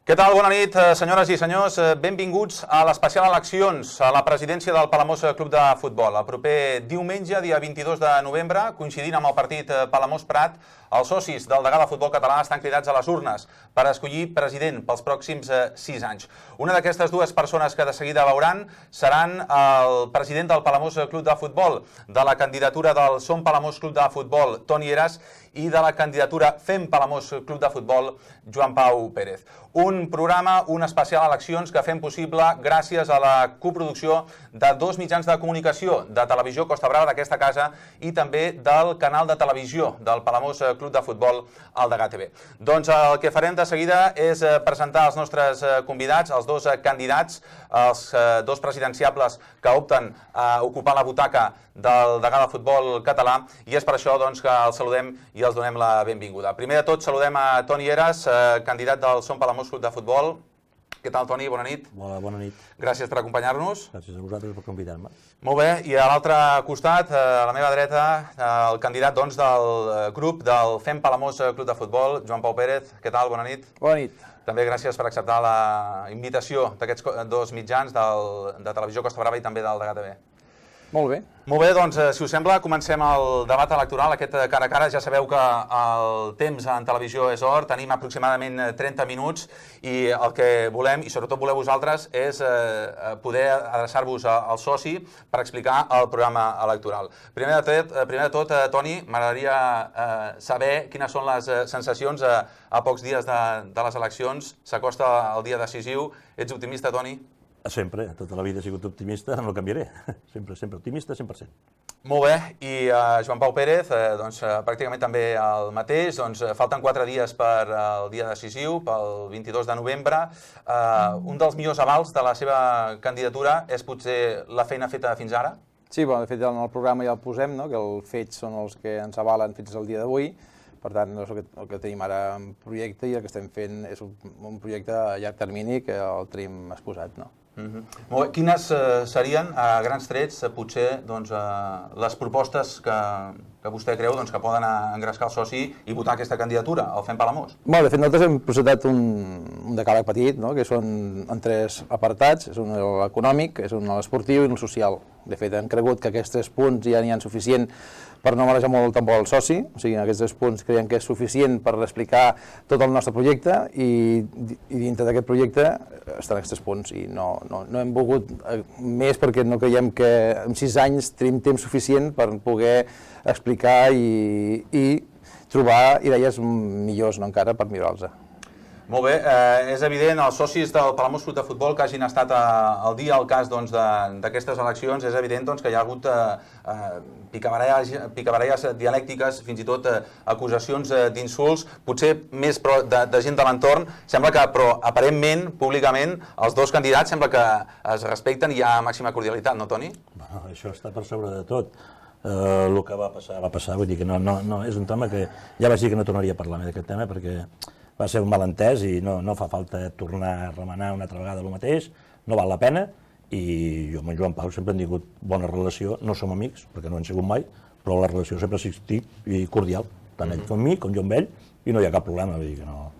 Què tal? Bona nit, senyores i senyors. Benvinguts a l'especial eleccions a la presidència del Palamós Club de Futbol. El proper diumenge, dia 22 de novembre, coincidint amb el partit Palamós-Prat, els socis del degà de futbol català estan cridats a les urnes per escollir president pels pròxims 6 anys. Una d'aquestes dues persones que de seguida veuran seran el president del Palamós Club de Futbol, de la candidatura del Som Palamós Club de Futbol, Toni Heras, i de la candidatura Fem Palamós Club de Futbol, Joan Pau Pérez. Un programa, un especial eleccions que fem possible gràcies a la coproducció de dos mitjans de comunicació, de Televisió Costa Brava d'aquesta casa i també del canal de televisió del Palamós Club de Futbol, el Degà TV. Doncs el que farem de seguida és presentar els nostres convidats, els dos candidats, els dos presidenciables que opten a ocupar la butaca del degà de futbol català, i és per això doncs, que els saludem i els donem la benvinguda. Primer de tot saludem a Toni Heras, candidat del Som Palamós Club de Futbol. Què tal, Toni? Bona nit. Hola, bona nit. Gràcies per acompanyar-nos. Gràcies a vosaltres per convidar-me. Molt bé, i a l'altre costat, a la meva dreta, el candidat doncs, del grup del Fem Palamós Club de Futbol, Joan Pau Pérez. Què tal? Bona nit. Bona nit. També gràcies per acceptar la invitació d'aquests dos mitjans, de Televisió Costa Brava i també del Degà TV. Molt bé. Molt bé, doncs, si us sembla, comencem el debat electoral, aquest cara a cara. Ja sabeu que el temps en televisió és or, tenim aproximadament 30 minuts i el que volem, i sobretot voleu vosaltres, és poder adreçar-vos al soci per explicar el programa electoral. Primer de tot, Toni, m'agradaria saber quines són les sensacions a pocs dies de les eleccions. S'acosta el dia decisiu. Ets optimista, Toni? Sempre, tota la vida he sigut optimista, no canviaré. Sempre optimista, 100%. Molt bé, i Joan Pau Pérez, doncs, pràcticament també el mateix. Doncs, falten 4 dies per al dia decisiu, pel 22 de novembre. Un dels millors avals de la seva candidatura és potser la feina feta fins ara? Sí, de fet en el programa ja el posem, que els fets són els que ens avalen fins al dia d'avui. Per tant, el que tenim ara en projecte i el que estem fent és un projecte a llarg termini que el tenim exposat. Molt bé. Quines serien, a grans trets, potser les propostes que vostè creu que poden engrescar el soci i votar aquesta candidatura, el Fem Palamós? De fet, nosaltres hem presentat un decàleg petit, que són en 3 apartats. És un l'econòmic, és un l'esportiu i un el social. De fet, hem cregut que aquests 3 punts ja n'hi ha suficient per no marejar molt el tambor al soci. O sigui, aquests 2 punts creiem que és suficient per explicar tot el nostre projecte i dintre d'aquest projecte estan aquests 3 punts i no hem volgut més perquè no creiem que en 6 anys tenim temps suficient per poder explicar i trobar idees millors encara per millorar-los. Molt bé, és evident, els socis del Palamós Club de Futbol que hagin estat al dia al cas d'aquestes eleccions, és evident que hi ha hagut picabaralles dialèctiques, fins i tot acusacions d'insults, potser més de gent de l'entorn. Sembla que, però aparentment, públicament, els dos candidats sembla que es respecten i hi ha màxima cordialitat, no, Toni? Això està per sobre de tot. El que va passar, vull dir que no, és un tema que ja vaig dir que no tornaria a parlar d'aquest tema perquè va ser un malentès i no fa falta tornar a remenar una altra vegada el mateix, no val la pena, i jo amb en Joan Pau sempre hem tingut bona relació, no som amics, perquè no hem sigut mai, però la relació sempre ha existit i cordial, tant ell com mi, com jo amb ell, i no hi ha cap problema, vull dir que no.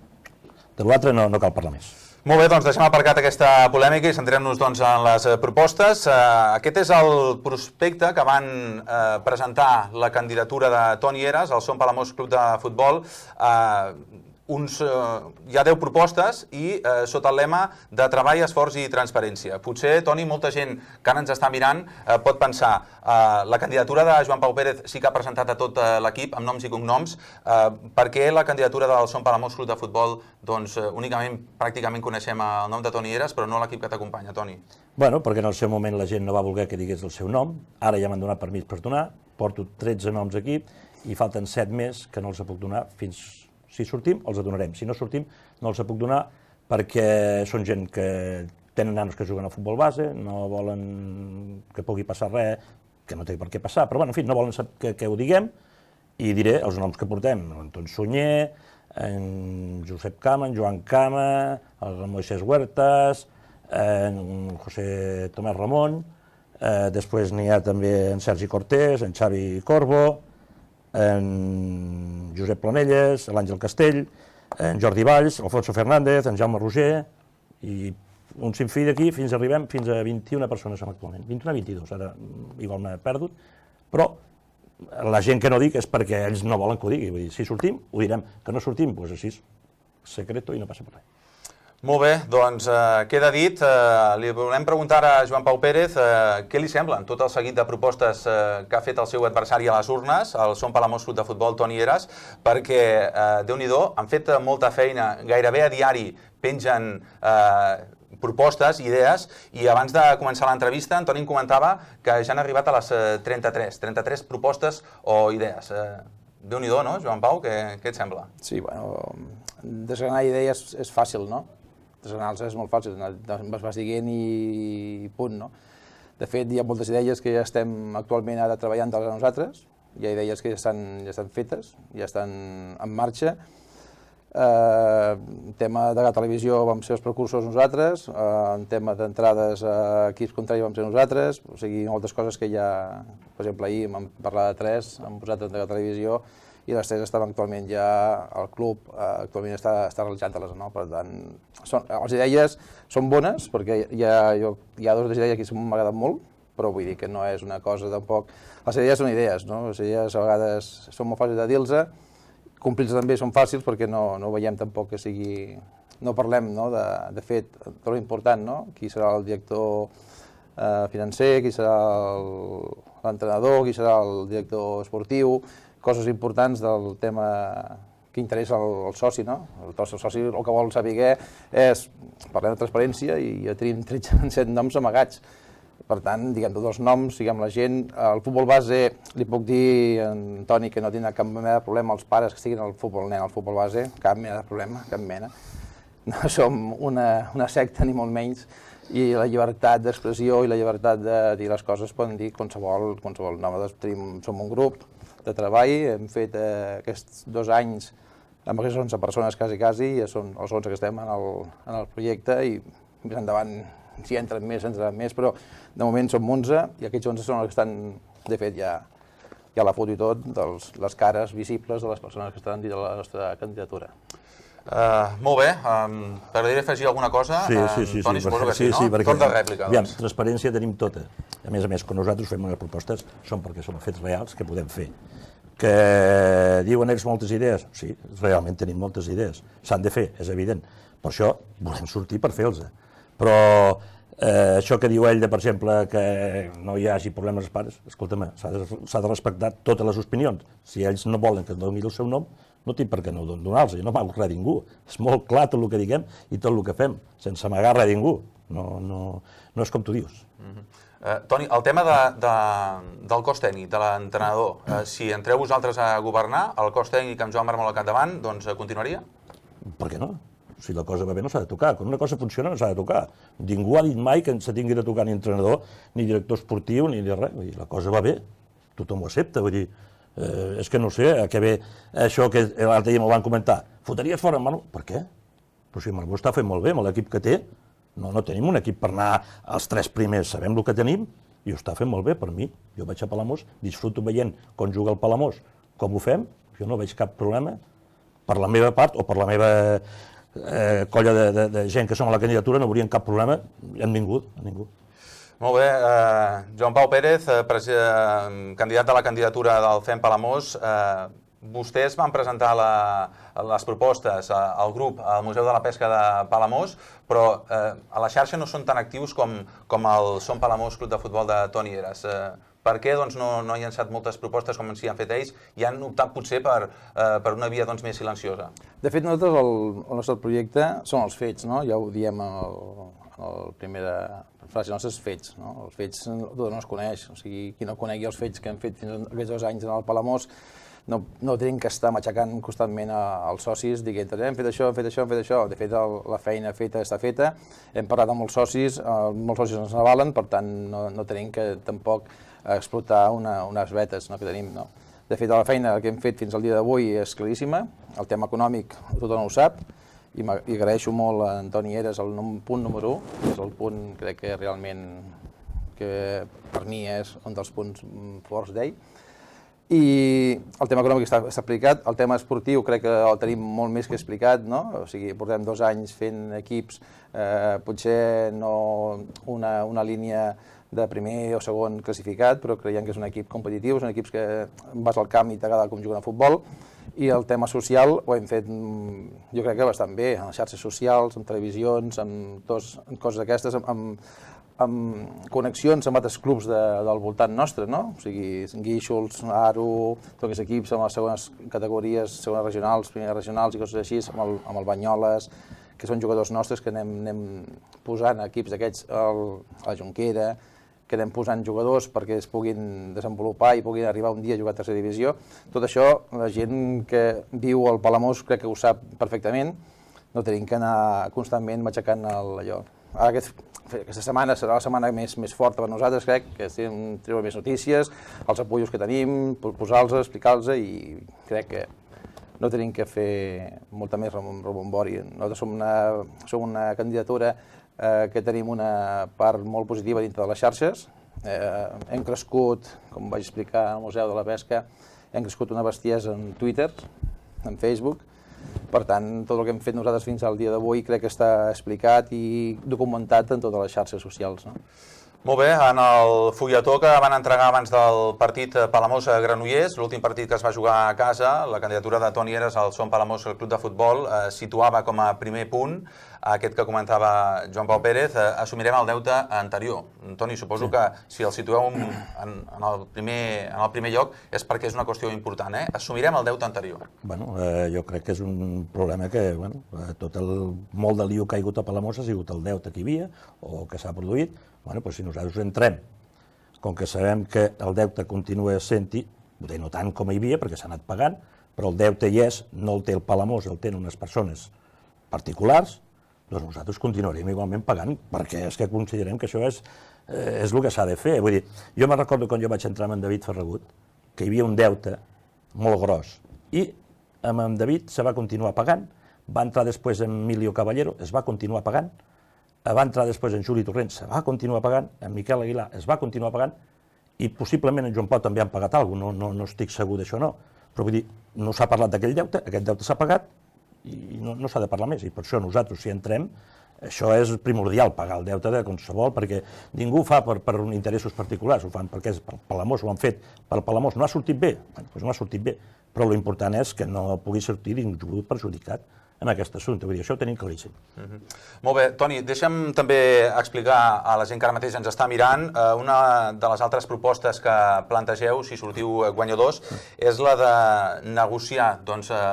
De l'altre no cal parlar més. Molt bé, doncs deixem aparcat aquesta polèmica i centrem-nos en les propostes. Aquest és el prospecte que van presentar la candidatura de Toni Heras al Som Palamós Club de Futbol. Hi ha 10 propostes i sota el lema de treball, esforç i transparència. Potser, Toni, molta gent que ara ens està mirant pot pensar la candidatura de Joan Pau Pérez sí que ha presentat a tot l'equip amb noms i cognoms. Per què la candidatura del Som Palamós Club de Futbol únicament pràcticament coneixem el nom de Toni Heras però no l'equip que t'acompanya, Toni? Bueno, perquè en el seu moment la gent no va voler que digués el seu nom, ara ja m'han donat permís per donar, porto 13 noms aquí i falten 7 més que no els puc donar fins. Si sortim, els donarem. Si no sortim, no els puc donar perquè són gent que tenen nanos que juguen a futbol base, no volen que pugui passar res, que no té per què passar, però, en fi, no volen que ho diguem i diré els noms que portem. Anton Sunyer, en Josep Cama, en Joan Cama, el Moisés Huertas, en José Tomàs Ramon, després n'hi ha també en Sergi Cortés, en Xavi Corbo, en Josep Planelles, l'Àngel Castell, en Jordi Valls, Alfonso Fernández, en Jaume Roger, i un sinfí d'aquí fins a 21 persones som actualment. 21-22, ara igual m'he perdut, però la gent que no dic és perquè ells no volen que ho digui. Vull dir, si sortim, ho direm. Que no sortim, doncs així, secreto i no passa per res. Molt bé, doncs queda dit. Li volem preguntar a Joan Pau Pérez què li semblen tot el seguit de propostes que ha fet el seu adversari a les urnes, el Som Palamós Club de Futbol, Toni Heras, perquè, Déu-n'hi-do, han fet molta feina, gairebé a diari pengen propostes, idees, i abans de començar l'entrevista, en Toni em comentava que ja han arribat a les 33 propostes o idees. Déu-n'hi-do, no, Joan Pau? Què et sembla? Sí, bueno, desgranar idees és fàcil, no? Desgranar-les és molt fàcil, vas dient i punt, no? De fet, hi ha moltes idees que ja estem actualment ara treballant a nosaltres, hi ha idees que ja estan fetes, ja estan en marxa. En tema de la televisió vam ser els precursors nosaltres, en tema d'entrades a equips contraris vam ser nosaltres, o sigui, moltes coses que ja, per exemple, ahir vam parlar de 3, hem posat de la televisió, i les 3 estaven actualment ja al club, actualment està realitzant-les, no? Per tant, les idees són bones, perquè hi ha dues idees que m'agraden molt, però vull dir que no és una cosa tampoc... Les idees són idees, no? Les idees a vegades són molt fàcils de dir-los, complir-los també són fàcils perquè no veiem tampoc que sigui... No parlem, no? De fet, tot l'important, no? Qui serà el director financer, qui serà l'entrenador, qui serà el director esportiu, coses importants del tema que interessa al soci, no? El soci el que vol saber és, parlem de transparència i ja tenim 37 noms amagats. Per tant, diguem tots els noms, diguem la gent. El futbol base, li puc dir a en Toni que no tindrà cap mena de problema els pares que estiguin al futbol nen, al futbol base, cap mena de problema, cap mena. No som una secta ni molt menys, i la llibertat d'expressió i la llibertat de dir les coses poden dir qualsevol nom. Som un grup de treball, hem fet aquests 2 anys amb aquestes 11 persones quasi, i són els 11 que estem en el projecte, i més endavant si entren més, però de moment som 11, i aquests 11 són els que estan, de fet, ja la foto i tot, les cares visibles de les persones que estan dins de la nostra candidatura. Molt bé, t'agradaria afegir alguna cosa? Sí, Toni, suposo que sí, no? Torn de rèplica, doncs. Aviam, transparència tenim tota. A més, quan nosaltres fem unes propostes són perquè són fets reals que podem fer. Que diuen ells moltes idees? Sí, realment tenim moltes idees. S'han de fer, és evident. Per això volem sortir per fer-los. Però això que diu ell, per exemple, que no hi hagi problemes als pares, escolta'm, s'ha de respectar totes les opinions. Si ells no volen que es doni el seu nom, no tinc per què no donar-los, jo no amago res a ningú. És molt clar tot el que diguem i tot el que fem, sense amagar res a ningú. No és com tu dius. Toni, el tema del cos tècnic, de l'entrenador, si entreu vosaltres a governar, el cos tècnic amb Joan Marmol al capdavant, doncs continuaria? Per què no? Si la cosa va bé no s'ha de tocar, quan una cosa funciona no s'ha de tocar. Ningú ha dit mai que se tingui de tocar ni entrenador, ni director esportiu, ni res. La cosa va bé, tothom ho accepta, vull dir, és que no sé, a què ve això que l'altre dia m'ho van comentar. Fotries fora en Marmol? Per què? Però si Marmol està fent molt bé amb l'equip que té, no tenim un equip per anar als 3 primers, sabem el que tenim i ho està fent molt bé per mi. Jo vaig a Palamós, disfruto veient com juga el Palamós, com ho fem, jo no veig cap problema per la meva part o per la meva colla de gent que som a la candidatura, no veurien cap problema amb ningú. Molt bé, Joan Pau Pérez, candidat a la candidatura del FEM Palamós, vostès van presentar les propostes al grup, al Museu de la Pesca de Palamós, però a la xarxa no són tan actius com el Som Palamós Club de Futbol de Toni Heras. Per què no han llançat moltes propostes com s'hi han fet ells i han optat potser per una via més silenciosa? De fet, nosaltres el nostre projecte són els fets, no? Ja ho diem en la primera frase, els nostres fets. Els fets tothom no es coneix, o sigui, qui no conegui els fets que hem fet fins aquests 2 anys en el Palamós no tenim que estar matxacant constantment als socis dient hem fet això. De fet, la feina feta està feta, hem parlat amb molts socis ens avalen, per tant no tenim que tampoc explotar unes vetes que tenim. De fet, la feina que hem fet fins al dia d'avui és claríssima, el tema econòmic tothom ho sap, i agraeixo molt a Toni Heras el punt número 1, és el punt crec que realment que per mi és un dels punts forts d'ell. I el tema econòmic està explicat, el tema esportiu crec que el tenim molt més que explicat, no? O sigui, portem 2 anys fent equips, potser no una línia de primer o segon classificat, però creiem que és un equip competitiu, són equips que vas al camp i t'agrada com juguen a futbol, i el tema social ho hem fet, jo crec que bastant bé, en les xarxes socials, en televisions, en coses d'aquestes, amb connexions amb altres clubs del voltant nostre, no? O sigui, Guíxols, Aro, tots aquests equips amb les segones categories, segones regionals, primeres regionals i coses així, amb el Banyoles, que són jugadors nostres que anem posant equips d'aquests a la Jonquera, que anem posant jugadors perquè es puguin desenvolupar i puguin arribar un dia a jugar a tercera divisió. Tot això, la gent que viu al Palamós crec que ho sap perfectament, no tenim que anar constantment matxacant allò. Ara aquesta setmana serà la setmana més forta per nosaltres, crec, que treure més notícies, els apoyos que tenim, posar-los, explicar-los, i crec que no tenim que fer molta més rebombori. Nosaltres som una candidatura que tenim una part molt positiva dintre de les xarxes. Hem crescut, com vaig explicar al Museu de la Pesca, hem crescut una bestiesa en Twitter, en Facebook. Per tant, tot el que hem fet nosaltres fins al dia d'avui crec que està explicat i documentat en totes les xarxes socials. Molt bé, en el fulletó que van entregar abans del partit Palamós-Granollers, l'últim partit que es va jugar a casa, la candidatura de Toni Heres al Son Palamós Club de Futbol situava com a primer punt aquest que comentava Joan Pau Pérez, assumirem el deute anterior. Toni, suposo que si el situeu en el primer lloc és perquè és una qüestió important, eh? Assumirem el deute anterior. Bueno, jo crec que és un problema que, bueno, tot el molt de lío que ha hagut a Palamós ha sigut el deute que hi havia o que s'ha produït. Bueno, doncs si nosaltres entrem, com que sabem que el deute continua sent-hi, no tant com hi havia perquè s'ha anat pagant, però el deute hi és, no el té el Palamós, el tenen unes persones particulars, doncs nosaltres continuarem igualment pagant, perquè és que considerem que això és el que s'ha de fer. Vull dir, jo me'n recordo quan jo vaig entrar amb en David Ferragut, que hi havia un deute molt gros, i amb en David se va continuar pagant, va entrar després en Emilio Caballero, es va continuar pagant, va entrar després en Juli Torrent, se va continuar pagant, en Miquel Aguilar es va continuar pagant, i possiblement en Joan Pau també han pagat alguna cosa, no estic segur d'això, no. Però vull dir, no s'ha parlat d'aquell deute, aquest deute s'ha pagat, i no s'ha de parlar més, i per això nosaltres, si entrem, això és primordial, pagar el deute de qualsevol, perquè ningú ho fa per interessos particulars, ho fan perquè és pel Palamós, ho han fet pel Palamós, no ha sortit bé, doncs no ha sortit bé, però l'important és que no pugui sortir ningú perjudicat en aquest assumpte, vull dir, això ho tenim claríssim. Molt bé, Toni, deixa'm també explicar a la gent que ara mateix ens està mirant una de les altres propostes que plantegeu, si sortiu guanyadors, és la de negociar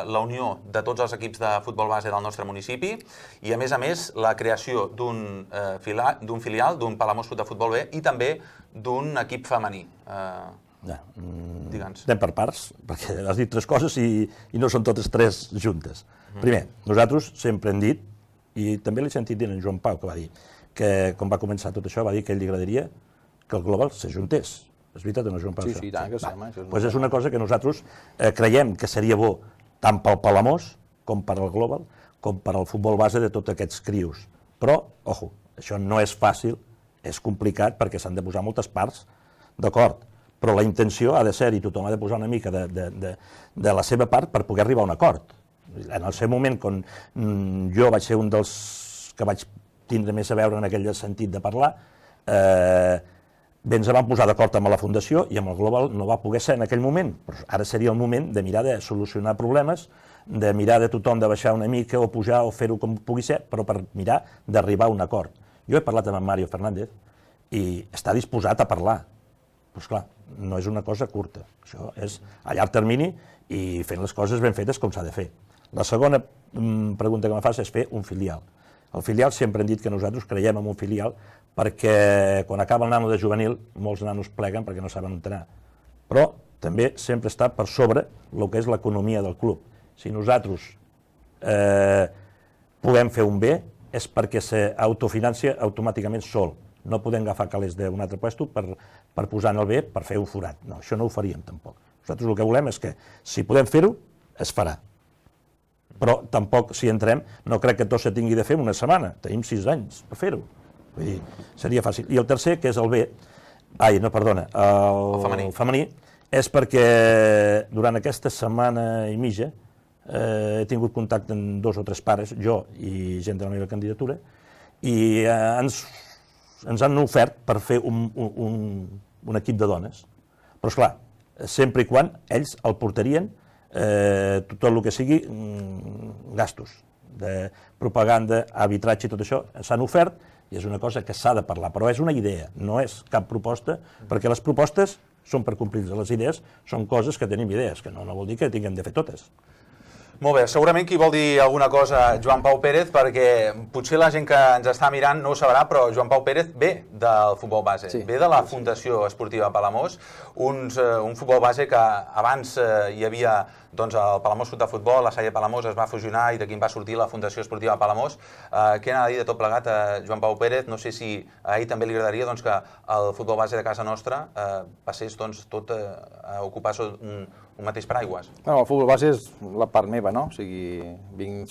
la unió de tots els equips de futbol base del nostre municipi i, a més, la creació d'un filial, d'un Palamós Club de Futbol B i també d'un equip femení. Digue'ns. Anem per parts, perquè has dit 3 coses i no són totes 3 juntes. Primer, nosaltres sempre hem dit, i també l'he sentit dir en Joan Pau, que va dir que quan va començar tot això va dir que a ell li agradaria que el Global s'ajuntés. És veritat o no, Joan Pau? Sí, tant que sí. Doncs és una cosa que nosaltres creiem que seria bo tant pel Palamós com per al Global, com per al futbol base de tots aquests crios. Però, ojo, això no és fàcil, és complicat perquè s'han de posar moltes parts, d'acord, però la intenció ha de ser, i tothom ha de posar una mica de la seva part per poder arribar a un acord. En el seu moment, quan jo vaig ser un dels que vaig tindre més a veure en aquell sentit de parlar, bé, ens vam posar d'acord amb la Fundació i amb el Global no va poder ser en aquell moment, però ara seria el moment de mirar de solucionar problemes, de mirar de tothom de baixar una mica o pujar o fer-ho com pugui ser, però per mirar d'arribar a un acord. Jo he parlat amb en Mario Fernández i està disposat a parlar, però esclar, no és una cosa curta, això és a llarg termini i fent les coses ben fetes com s'ha de fer. La segona pregunta que me fas és fer un filial. El filial sempre hem dit que nosaltres creiem en un filial perquè quan acaba el nano de juvenil molts nanos pleguen perquè no saben entrenar. Però també sempre està per sobre el que és l'economia del club. Si nosaltres podem fer un bé és perquè s'autofinancia automàticament sol. No podem agafar calés d'un altre puesto per posar en el bé per fer un forat. No, això no ho faríem tampoc. Nosaltres el que volem és que si podem fer-ho, es farà. Però tampoc, si entrem, no crec que tot se tingui de fer en una setmana. Tenim 6 anys per fer-ho. Vull dir, seria fàcil. I el tercer, que és el femení, és perquè durant aquesta setmana i mitja he tingut contacte amb 2 o 3 pares, jo i gent de la meva candidatura, i ens han ofert per fer un equip de dones. Però, esclar, sempre i quan ells el portarien tot el que sigui gastos de propaganda, arbitratge i tot això, s'han ofert i és una cosa que s'ha de parlar, però és una idea, no és cap proposta, perquè les propostes són per complir-les, les idees són coses que tenim idees, que no vol dir que tinguem de fer totes. Molt bé, segurament qui vol dir alguna cosa, Joan Pau Pérez, perquè potser la gent que ens està mirant no ho sabrà, però Joan Pau Pérez ve del futbol base, ve de la Fundació Esportiva Palamós, un futbol base que abans hi havia el Palamós Club de Futbol, la Salle Palamós es va fusionar i d'aquí va sortir la Fundació Esportiva Palamós. Què n'ha de dir de tot plegat a Joan Pau Pérez? No sé si a ell també li agradaria que el futbol base de casa nostra passés tot a ocupar un mateix paraigües. El futbol base és la part meva, no? O sigui,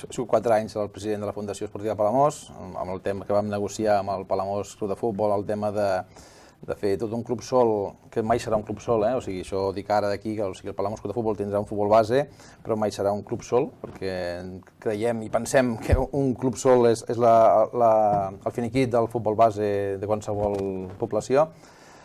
soc 4 anys el president de la Fundació Esportiva Palamós, amb el tema que vam negociar amb el Palamós Club de Futbol, el tema de fer tot un club sol, que mai serà un club sol, o sigui, això ho dic ara d'aquí, que el Palamós Club de Futbol tindrà un futbol base, però mai serà un club sol, perquè creiem i pensem que un club sol és el finiquit del futbol base de qualsevol població.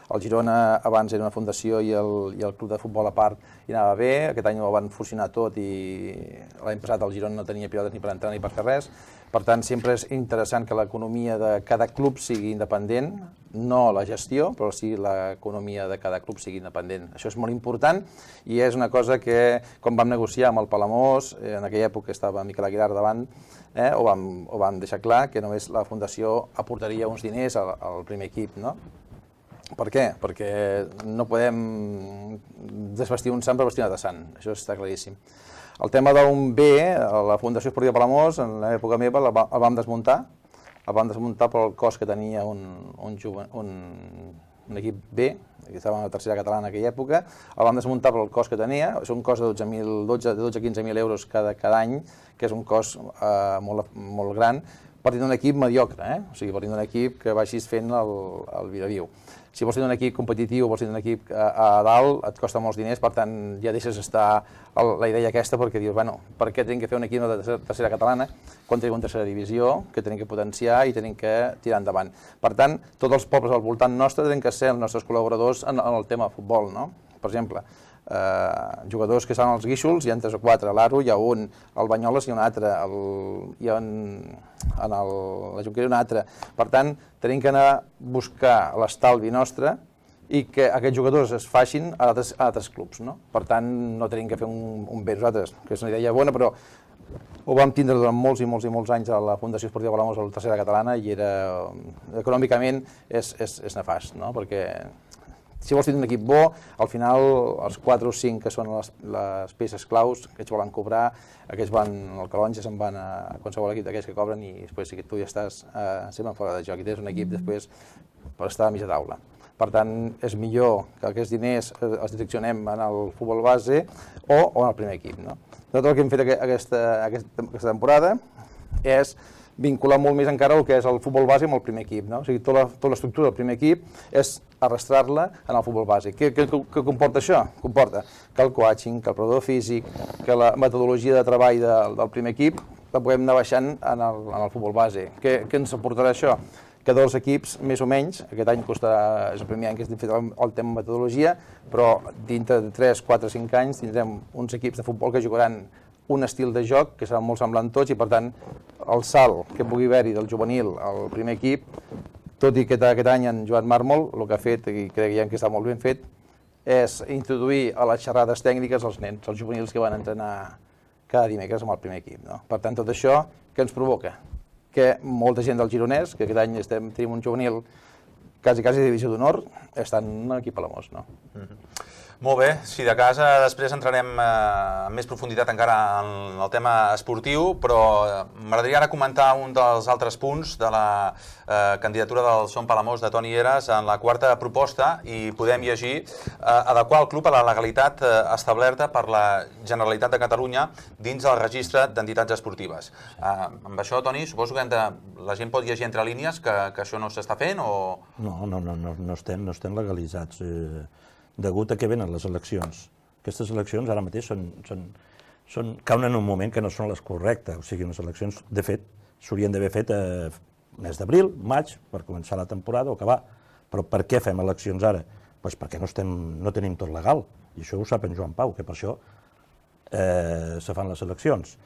El Girona abans era una fundació i el club de futbol a part hi anava bé, aquest any ho van fusionar tot i l'any passat el Girona no tenia pilotes ni per entrar ni per fer res. Per tant, sempre és interessant que l'economia de cada club sigui independent, no la gestió, però sí l'economia de cada club sigui independent. Això és molt important i és una cosa que, quan vam negociar amb el Palamós, en aquella època estava Miquel Aguilar davant, ho vam deixar clar que només la fundació aportaria uns diners al primer equip, no? Per què? Perquè no podem desvestir un sant per vestir un altre sant, això està claríssim. El tema d'un B, la Fundació Esportiva Palamós, en l'època meva, el vam desmuntar per el cost que tenia un equip B, que estava a la tercera catalana en aquella època, el vam desmuntar per el cost que tenia, és un cost de 12-15.000 euros cada any, que és un cost molt gran, partint d'un equip mediocre, o sigui, partint d'un equip que vagis fent el viraviu. Si vols tenir un equip competitiu, vols tenir un equip a dalt, et costa molts diners, per tant ja deixes estar la idea aquesta perquè dius, bueno, per què tenim que fer un equip de tercera catalana quan tenim una tercera divisió que tenim que potenciar i tenim que tirar endavant. Per tant, tots els pobles al voltant nostre tenen que ser els nostres col·laboradors en el tema de futbol, no? Per exemple, jugadors que estan als Guíxols, hi ha 3 o 4, a l'Aro hi ha un, al Banyoles hi ha un altre, a la Jonquera un altre. Per tant, tenim que anar a buscar l'estalvi nostre i que aquests jugadors es facin a altres clubs, no? Per tant, no tenim que fer un bé nosaltres, que és una idea bona, però ho vam tindre durant molts i molts anys a la Fundació Esportiva Palamós, a la tercera catalana, i econòmicament és nefast, no? Perquè si vols tenir un equip bo, al final els 4 o 5 que són les peces claus, aquests volen cobrar, aquests van al Calonja, se'n van a qualsevol equip d'aquells que cobren i després tu ja estàs sempre fora de joc i tens un equip després per estar a mitja taula. Per tant, és millor que aquests diners els direccionem en el futbol base o en el primer equip, no? Tot el que hem fet aquesta temporada és vincular molt més encara el que és el futbol base amb el primer equip, no? O sigui, tota l'estructura del primer equip és arrastrar-la en el futbol base. Què comporta això? Comporta que el coaching, que el preparador físic, que la metodologia de treball del primer equip la podem anar baixant en el futbol base. Què ens aportarà això? Que dels equips, més o menys, aquest any costarà, és el primer any que hem fet el tema metodologia, però dintre de 3, 4, 5 anys tindrem uns equips de futbol que jugaran un estil de joc que serà molt semblant tots i, per tant, el salt que pugui haver-hi del juvenil al primer equip, tot i que aquest any en Joan Mármol el que ha fet, i creiem que està molt ben fet, és introduir a les xerrades tècniques els nens, els juvenils que van entrenar cada dimecres amb el primer equip, no? Per tant, tot això, què ens provoca? Que molta gent del Gironès, que aquest any tenim un juvenil quasi de divisió d'honor, estan en l'equip Palamós, no? Molt bé, si de casa després entrarem amb més profunditat encara en el tema esportiu, però m'agradaria ara comentar un dels altres punts de la candidatura del Som Palamós de Toni Heras en la 4a proposta i podem llegir adequar el club a la legalitat establerta per la Generalitat de Catalunya dins del registre d'entitats esportives. Amb això, Toni, suposo que la gent pot llegir entre línies que això no s'està fent o... No estem legalitzats. degut a que venen les eleccions. Aquestes eleccions ara mateix cauen en un moment que no són les correctes, o sigui, unes eleccions, de fet, s'haurien d'haver fet a mes d'abril, maig, per començar la temporada o acabar. Però per què fem eleccions ara? Doncs perquè no tenim tot legal, i això ho sap en Joan Pau, que per això se fan les eleccions.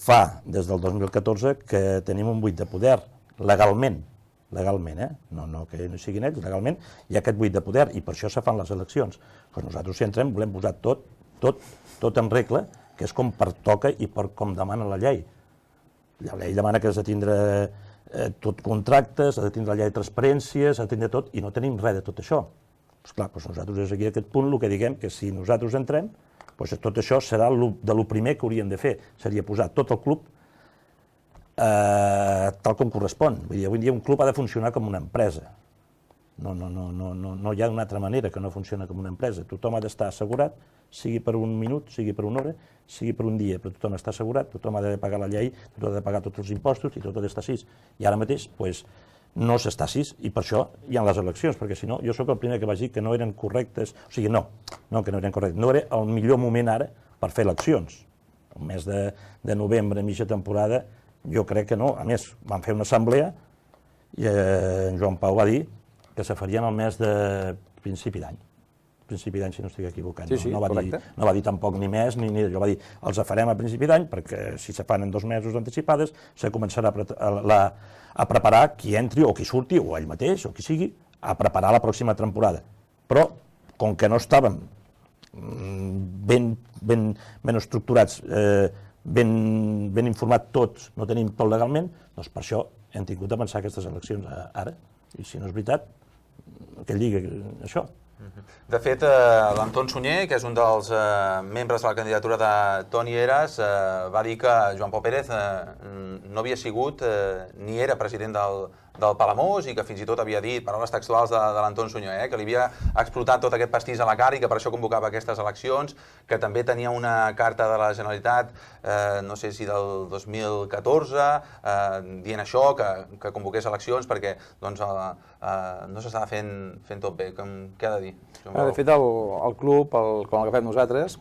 Fa des del 2014 que tenim un buit de poder, legalment, no que no siguin ells, legalment hi ha aquest buit de poder i per això se fan les eleccions. Doncs nosaltres, si entrem, volem posar tot en regla, que és com pertoca i com demana la llei. La llei demana que has de tindre tot contractes, has de tindre la llei de transparència, has de tindre tot, i no tenim res de tot això. Doncs clar, nosaltres des d'aquí a aquest punt el que diguem que si nosaltres entrem, tot això serà de lo primer que hauríem de fer, seria posar tot el club tal com correspon. Vull dir, avui dia un club ha de funcionar com una empresa. No hi ha una altra manera que no funciona com una empresa. Tothom ha d'estar assegurat, sigui per un minut, sigui per una hora, sigui per un dia, però tothom està assegurat, tothom ha de pagar la llei, tothom ha de pagar tots els impostos i tot ha d'estar així. I ara mateix no s'està així i per això hi ha les eleccions, perquè si no, jo sóc el primer que vaig dir que no eren correctes, o sigui, no que no eren correctes, no era el millor moment ara per fer eleccions. El mes de novembre, mitja temporada, jo crec que no. A més, van fer una assemblea i en Joan Pau va dir que se farien el mes de principi d'any. Principi d'any, si no estic equivocant. Sí, no va dir tampoc ni més ni allò. Va dir, els farem a principi d'any perquè si se fan en 2 mesos anticipades se començarà a preparar qui entri o qui surti, o ell mateix, o qui sigui, a preparar la pròxima temporada. Però, com que no estàvem ben estructurats, ben informat tots, no tenim tot legalment, doncs per això hem tingut de pensar aquestes eleccions ara. I si no és veritat, que ell digui això. De fet, l'Anton Sunyer, que és un dels membres de la candidatura de Toni Heras, va dir que Joan Pau Pérez no havia sigut ni era president del Palamós i que fins i tot havia dit, paraules textuals de l'Anton Sunyer, que li havia explotat tot aquest pastís a la cara i que per això convocava aquestes eleccions, que també tenia una carta de la Generalitat, no sé si del 2014, dient això, que convoqués eleccions perquè no s'estava fent tot bé. Què ha de dir? De fet, el club, com el que fem nosaltres,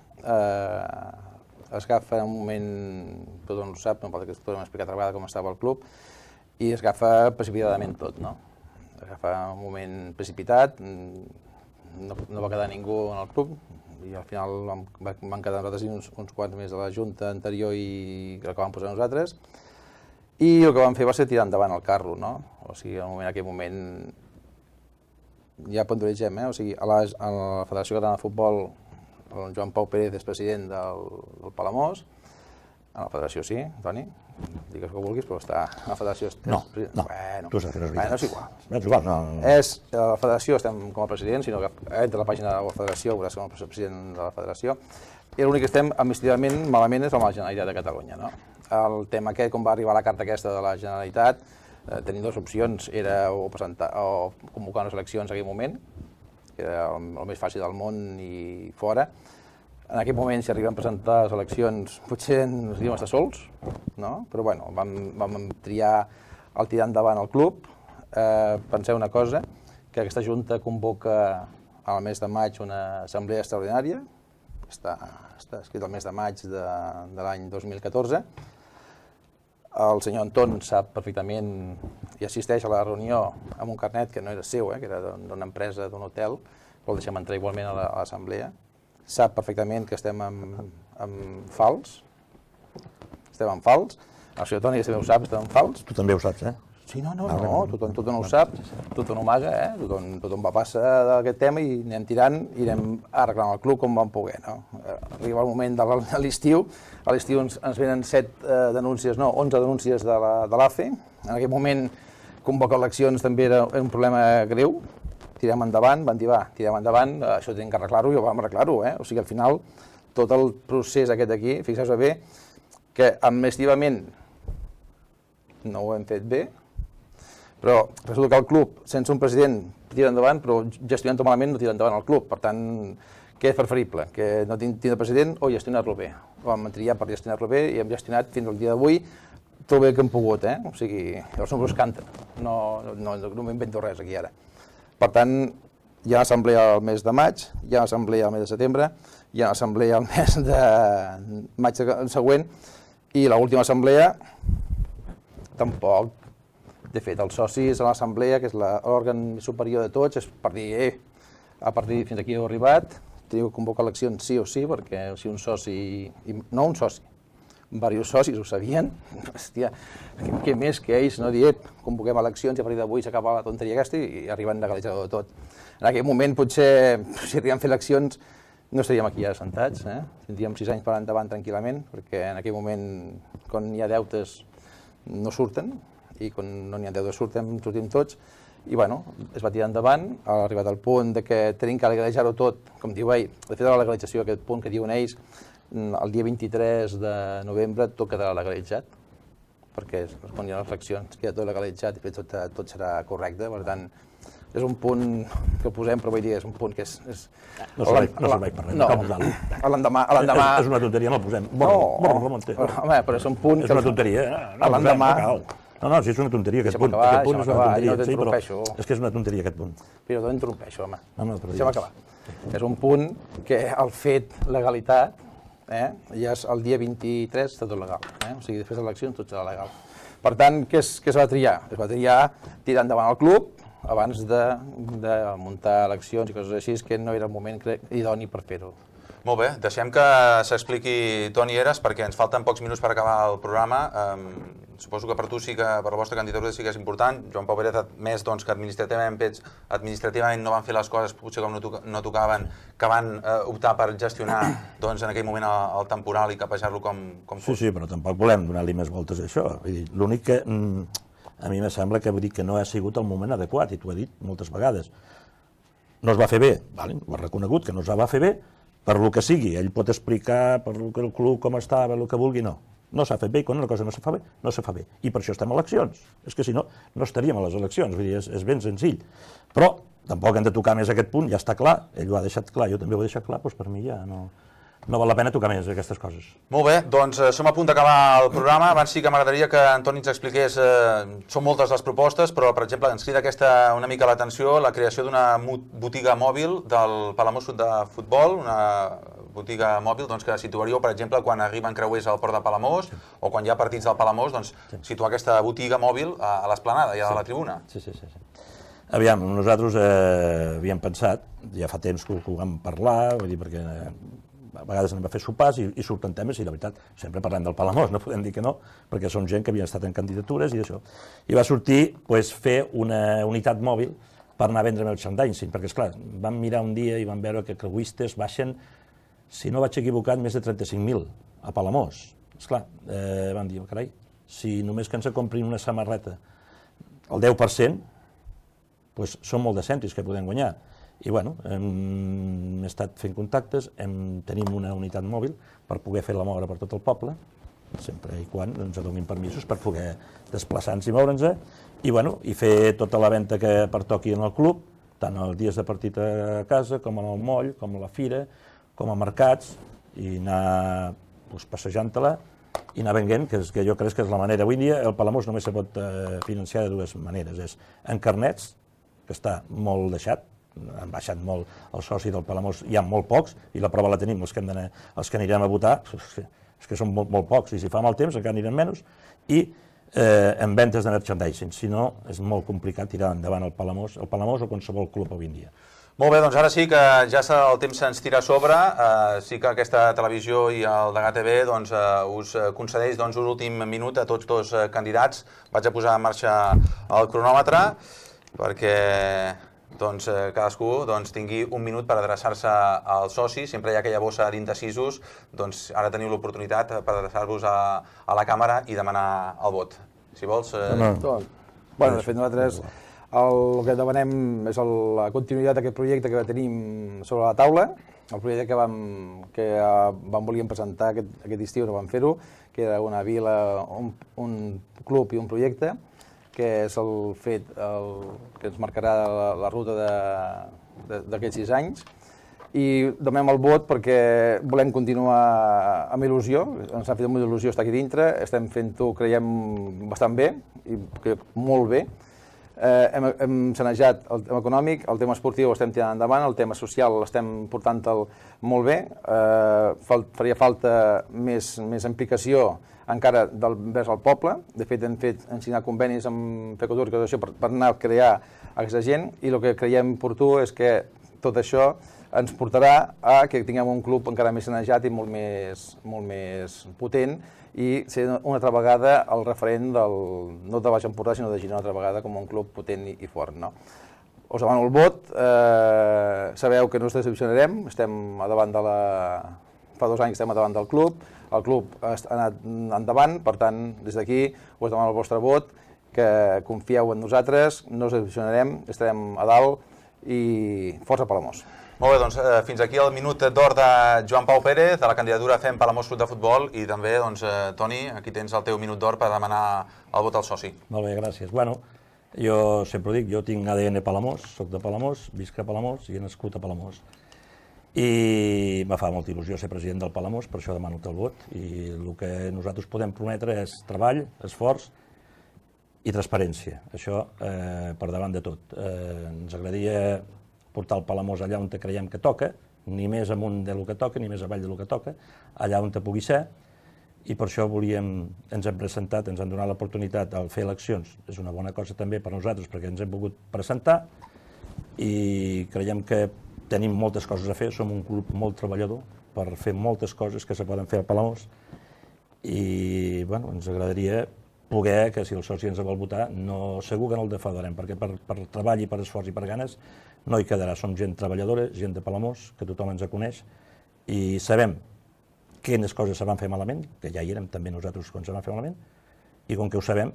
es agafa un moment, tothom ho sap, no pot que podem explicar altra vegada com estava el club, i es agafa precipitadament tot, no? Es agafa un moment precipitat, no va quedar ningú en el club, i al final van quedar nosaltres uns quants més de la junta anterior i el que vam posar nosaltres, i el que vam fer va ser tirar endavant el carro, no? O sigui, en aquell moment ja puntualitzem, o sigui, a la Federació Catalana de Futbol el Joan Pau Pérez és president del Palamós, a la Federació sí, Toni, digues que vulguis, però està a la Federació... No, tu saps que no és veritat. No és igual. És igual, no. A la Federació estem com a president, sinó que entra a la pàgina de la Federació, veuràs com a president de la Federació, i l'únic que estem administrativament malament és amb la Generalitat de Catalunya, no? El tema aquest, com va arribar la carta aquesta de la Generalitat, tenim 2 opcions, era o convocar unes eleccions en aquell moment, que era el més fàcil del món i fora. En aquell moment, si arribem a presentar les eleccions, potser ens hauríem estar sols, no? Però bueno, vam triar el tirar endavant al club. Penseu una cosa, que aquesta junta convoca al mes de maig una assemblea extraordinària, està escrit el mes de maig de l'any 2014. El senyor Anton sap perfectament i assisteix a la reunió amb un carnet que no era seu, que era d'una empresa, d'un hotel, però el deixem entrar igualment a l'assemblea. Sap perfectament que estem en fals. Estem en fals. El senyor Toni també ho sap, estem en fals. Tu també ho saps, eh? Sí, no, tothom ho sap, tothom ho amaga, tothom va passar d'aquest tema i anem tirant i anem arreglant el club com vam poder. Arriba el moment de l'estiu, a l'estiu ens venen 11 denúncies de l'AFE. En aquell moment convocar eleccions també era un problema greu, tirem endavant, van dir va, tirem endavant, això tenim que arreglar-ho i ho vam arreglar-ho. O sigui, al final, tot el procés aquest d'aquí, fixeu-vos bé, que administrativament no ho hem fet bé, però resulta que el club, sense un president, tira endavant, però gestionant-ho malament no tira endavant el club. Per tant, què és preferible? Que no tindre president o gestionar-lo bé? Vam triar per gestionar-lo bé i hem gestionat fins al dia d'avui tot bé que hem pogut, O sigui, els números canten, no m'invento res aquí ara. Per tant, hi ha assemblea al mes de maig, hi ha assemblea al mes de setembre, hi ha assemblea al mes de maig següent i l'última assemblea tampoc. De fet, els socis a l'assemblea, que és l'òrgan superior de tots, és per dir, a partir fins aquí heu arribat, teniu que convocar eleccions sí o sí, perquè si un soci, no un soci, diversos socis ho sabien, hòstia, què més que ells no dir, convoquem eleccions i a partir d'avui s'acaba la tonteria aquesta i arriben legalitzador de tot. En aquell moment, potser, si arribem a fer eleccions, no estaríem aquí ja assentats, tindríem 6 anys per endavant tranquil·lament, perquè en aquell moment, quan hi ha deutes, no surten, i quan no n'hi ha deutes sortim tots, i bueno, es va tirar endavant, ha arribat al punt que tenim que legalitzar-ho tot, com diu ell, de fet la legalització, aquest punt que diuen ells, el dia 23 de novembre tot quedarà legalitzat, perquè quan hi ha les eleccions queda tot legalitzat i tot serà correcte, per tant, és un punt que posem, però vull dir, és un punt que és... No serveix per res, no cal posar-lo. L'endemà... És una tonteria, no el posem. Home, però és un punt que... És una tonteria, l'endemà... No, sí, és una tonteria aquest punt. Aquest punt és una tonteria, sí, però és que és una tonteria aquest punt. Però no interrompeixo, home. Deixa'm acabar. És un punt que el fet legalitat, ja és el dia 23 està tot legal, o sigui, després de l'elecció tot serà legal. Per tant, què es va triar? Es va triar tirar endavant el club abans de muntar eleccions i coses així, que no era el moment idoni per fer-ho. Molt bé, deixem que s'expliqui Toni Heras perquè ens falten pocs minuts per acabar el programa. Suposo que per tu sí que, per la vostra candidatura sí que és important. Joan Pau Pérez ha admès que administrativament no van fer les coses potser com no tocaven, que van optar per gestionar en aquell moment el temporal i capejar-lo com fos. Sí, però tampoc volem donar-li més voltes a això. L'únic que a mi me sembla que no ha sigut el moment adequat, i t'ho he dit moltes vegades. No es va fer bé, ho ha reconegut que no es va fer bé, per lo que sigui, ell pot explicar per lo que el club com estava, el que vulgui, no. No s'ha fet bé, i quan una cosa no se fa bé, no se fa bé. I per això estem a eleccions. És que si no, no estaríem a les eleccions, vull dir, és ben senzill. Però tampoc hem de tocar més aquest punt, ja està clar, ell ho ha deixat clar, jo també ho he deixat clar, doncs per mi ja no val la pena tocar més aquestes coses. Molt bé, doncs som a punt d'acabar el programa. Abans sí que m'agradaria que Antoni ens expliqués, són moltes les propostes, però per exemple ens crida una mica l'atenció la creació d'una botiga mòbil del Palamós Club de Futbol, una botiga mòbil que situaríeu, per exemple, quan arriben creuers al port de Palamós o quan hi ha partits del Palamós, situar aquesta botiga mòbil a l'esplanada, ja a la tribuna. Sí. Aviam, nosaltres havíem pensat, ja fa temps que ho vam parlar, vull dir, perquè a vegades anem a fer sopars i surten temes i, la veritat, sempre parlem del Palamós, no podem dir que no, perquè som gent que havia estat en candidatures i això. I va sortir fer una unitat mòbil per anar a vendre merchandising, perquè, esclar, vam mirar un dia i vam veure que creuistes baixen, si no vaig equivocat, més de 35.000 a Palamós. Esclar, vam dir, carai, si només que ens comprin una samarreta el 10%, doncs són molt de cèntims que podem guanyar. I bueno, hem estat fent contactes, tenim una unitat mòbil per poder fer la moure per tot el poble, sempre i quan ens donin permisos per poder desplaçar-nos i moure'ns, i fer tota la venda que pertoqui en el club, tant els dies de partit a casa, com al moll, com a la fira, com a mercats, i anar passejant-te-la i anar venent, que jo crec que és la manera. Avui dia el Palamós només se pot financiar de dues maneres, és en carnets, que està molt deixat, han baixat molt el soci del Palamós, hi ha molt pocs, i la prova la tenim, els que anirem a votar, és que són molt pocs, i si fa mal temps encara anirem menys, i en ventes de merchandising, si no és molt complicat tirar endavant el Palamós o qualsevol club avui en dia. Molt bé, doncs ara sí que ja el temps se'ns tira a sobre, sí que aquesta televisió i el Degà TV us concedeix un últim minut a tots dos candidats. Vaig a posar en marxa el cronòmetre perquè cadascú tingui un minut per adreçar-se al soci. Sempre hi ha aquella bossa d'indecisos, ara teniu l'oportunitat per adreçar-vos a la càmera i demanar el vot. Si vols... Bueno, de fet, nosaltres el que demanem és la continuïtat d'aquest projecte que tenim sobre la taula, el projecte que volíem presentar aquest estiu, no vam fer-ho, que era una vila, un club i un projecte, que és el fet que ens marcarà la ruta d'aquests 6 anys. I demanem el vot perquè volem continuar amb il·lusió, ens ha fet molta il·lusió estar aquí dintre, estem fent-ho, creiem, bastant bé, i molt bé. Hem sanejat el tema econòmic, el tema esportiu l'estem tirant endavant, el tema social l'estem portant-te'l molt bé. Faria falta més implicació encara vers el poble. De fet, hem signat convenis amb Fecotur per anar a crear aquesta gent, i el que creiem oportú és que tot això ens portarà a que tinguem un club encara més sanejat i molt més potent, i ser una altra vegada el referent no de Baix Empordà, sinó de Girona, una altra vegada com un club potent i fort. Us demano el vot, sabeu que no ens decepcionarem, fa 2 anys estem davant del club, el club ha anat endavant, per tant, des d'aquí us demano el vostre vot, que confieu en nosaltres, no us decepcionarem, estarem a dalt i força Palamós. Molt bé, doncs fins aquí el minut d'or de Joan Pau Pérez, de la candidatura Fem Palamós Club de Futbol, i també, doncs, Toni, aquí tens el teu minut d'or per demanar el vot al soci. Molt bé, gràcies. Bueno, jo sempre ho dic, jo tinc ADN Palamós, soc de Palamós, visc a Palamós i he nascut a Palamós. I me fa molta il·lusió ser president del Palamós, per això demano el vot, i el que nosaltres podem prometre és treball, esforç i transparència. Això per davant de tot. Ens agradaria portar el Palamós allà on creiem que toca, ni més amunt del que toca, ni més avall del que toca, allà on pugui ser, i per això ens hem presentat, ens han donat l'oportunitat de fer eleccions. És una bona cosa també per nosaltres, perquè ens hem pogut presentar, i creiem que tenim moltes coses a fer, som un club molt treballador per fer moltes coses que se poden fer al Palamós, i ens agradaria poder que si el soci ens vol votar, segur que no el defraudarem, perquè per treball i per esforç i per ganes no hi quedarà. Som gent treballadora, gent de Palamós, que tothom ens coneix, i sabem quines coses se van fer malament, que ja hi érem també nosaltres quan se van fer malament, i com que ho sabem,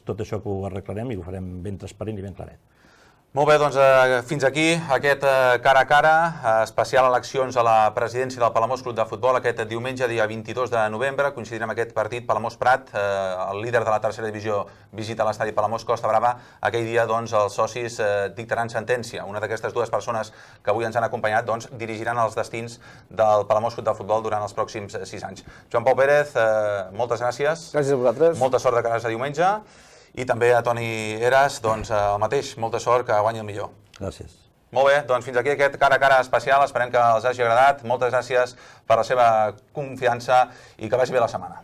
tot això que ho arreglarem i ho farem ben transparent i ben claret. Molt bé, doncs fins aquí aquest cara a cara, especial eleccions a la presidència del Palamós Club de Futbol aquest diumenge, dia 22 de novembre, coincidint amb aquest partit Palamós-Prat, el líder de la tercera divisió visita l'estadi Palamós-Costa Brava. Aquell dia, doncs, els socis dictaran sentència. Una d'aquestes dues persones que avui ens han acompanyat, doncs, dirigiran els destins del Palamós Club de Futbol durant els pròxims 6 anys. Joan Pau Pérez, moltes gràcies. Gràcies a vosaltres. Molta sort de cara a diumenge. I també a Toni Eras, doncs el mateix, molta sort, que guanyi el millor. Gràcies. Molt bé, doncs fins aquí aquest cara a cara especial, esperem que els hagi agradat. Moltes gràcies per la seva confiança i que vagi bé la setmana.